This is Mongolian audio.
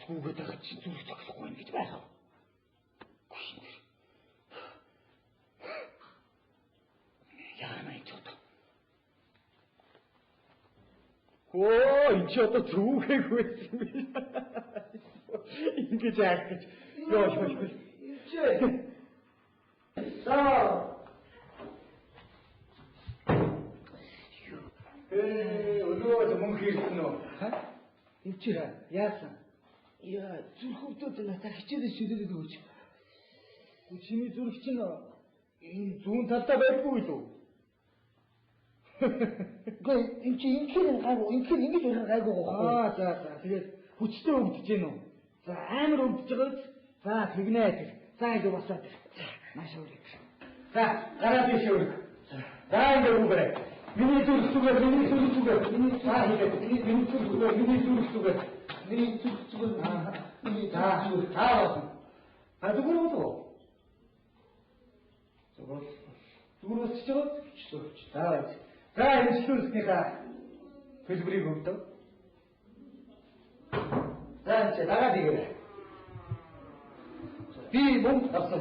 Усгүйгээд байгаа чи зүрх зогсохгүй юм гэж байгаа. Яана ч одоо. Оо, энэ ч одоо зүгэх байсан юм. Ингэж яах гэж. Йоо. За. Өнөө мөн хийсэн үү? Ха? Эвч яасан? Яа, зүрх өвдөд надад хичээлээ шилээд өгөөч. Чиний зүрх чинь энэ зүүн талдаа байхгүй юу? Гэ энэ чи инхээр гайгүй, инхээр ингэж болох гайгүй гоо. За. Тэгээд хүчтэй өвдөж гин үү? За, амар өвдөж байгааз. За, тэгнэ тэр. За, ингэ босоод. Маш өрөг. За, гараа тийш өрөг. За, ингэ өгөөрэй. Миний зүрх зүгээр. Миний зүрх зүгээр. Миний зүрх зүгээр. Зүгээр болов. Зүгээр болчихж байгаа. За, энэ зүйлснийхаа хэлбэрийг өгдөг. За, энэ дагаад игээрэй. Би мөнгө авсан.